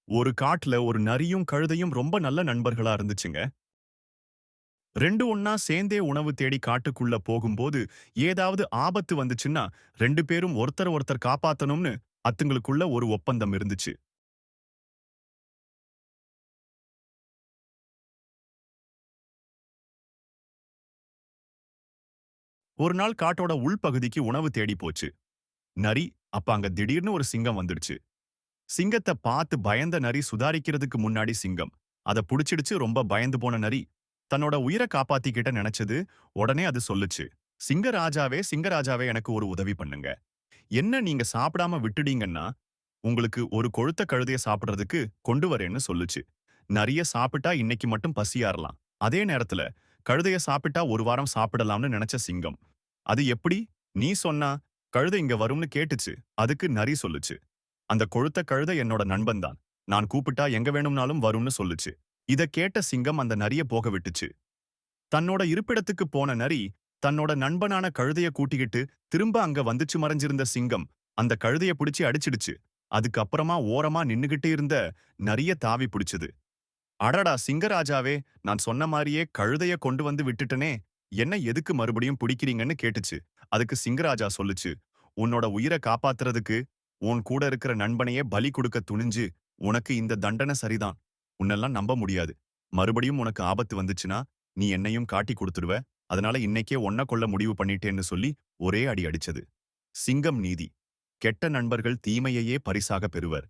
ஒரு காட்டுல ஒரு நரியும் கழுதையும் ரொம்ப நல்ல நண்பர்களா இருந்துச்சுங்க. 2 ஒண்ணா சேர்ந்தே உணவு தேடி காட்டுக்குள்ள போகும்போது, ஏதாவது ஆபத்து வந்துச்சுன்னா 2 பேரும் ஒருத்தர ஒருத்தர் காப்பாத்தணும்னு அத்துங்களுக்குள்ள ஒரு ஒப்பந்தம் இருந்துச்சு. ஒரு நாள் காட்டோட உள்பகுதிக்கு உணவு தேடி போச்சு. நரி அப்ப அங்க திடீர்னு ஒரு சிங்கம் வந்துடுச்சு. சிங்கத்த பார்த்து பயந்த நரி சுதாரிக்கிறதுக்கு முன்னாடி சிங்கம் அத புடிச்சிடுச்சு. ரொம்ப பயந்து போன நரி தன்னோட உயிரை காப்பாத்திக்கிட்ட நினைச்சது. உடனே அது சொல்லுச்சு, சிங்கராஜாவே சிங்கராஜாவே எனக்கு ஒரு உதவி பண்ணுங்க. என்ன நீங்க சாப்பிடாம விட்டுடீங்கன்னா உங்களுக்கு ஒரு கொழுத்த கழுதைய சாப்பிடுறதுக்கு கொண்டு வரேன்னு சொல்லுச்சு. நரிய சாப்பிட்டா இன்னைக்கு மட்டும் பசியாறலாம். அதே நேரத்துல கழுதைய சாப்பிட்டா ஒரு வாரம் சாப்பிடலாம்னு நினைச்ச சிங்கம், அது எப்படி நீ சொன்னா கழுதை இங்க வரும்னு கேட்டுச்சு. அதுக்கு நரி சொல்லுச்சு, அந்த கொழுத்த கழுதை என்னோட நண்பன் தான். நான் கூப்பிட்டா எங்க வேணும்னாலும் வரும்னு சொல்லுச்சு. இத கேட்ட சிங்கம் அந்த நரிய போக விட்டுச்சு. தன்னோட இருப்பிடத்துக்கு போன நரி தன்னோட நண்பனான கழுதைய கூட்டிக்கிட்டு திரும்ப அங்க வந்துச்சு. மறைஞ்சிருந்த சிங்கம் அந்த கழுதைய பிடிச்சு அடிச்சிடுச்சு. அதுக்கப்புறமா ஓரமா நின்னுகிட்டு இருந்த நரிய தாவி பிடிச்சது. அடடா சிங்கராஜாவே, நான் சொன்ன மாதிரியே கழுதைய கொண்டு வந்து விட்டுட்டனே, என்ன எதுக்கு மறுபடியும் பிடிக்கிறீங்கன்னு கேட்டுச்சு. அதுக்கு சிங்கராஜா சொல்லுச்சு, உன்னோட உயிரை காப்பாத்துறதுக்கு உன் கூட இருக்கிற நண்பனையே பலி கொடுக்க துணிஞ்சு உனக்கு இந்த தண்டனை சரிதான். உன்னெல்லாம் நம்ப முடியாது. மறுபடியும் உனக்கு ஆபத்து வந்துச்சுன்னா நீ என்னையும் காட்டி கொடுத்துடுவ. அதனால இன்னைக்கே ஒன்ன கொல்ல முடிவு பண்ணிட்டேன்னு சொல்லி ஒரே அடி அடிச்சது. சிங்கம் நீதி. கெட்ட நண்பர்கள் தீமையையே பரிசாக பெறுவர்.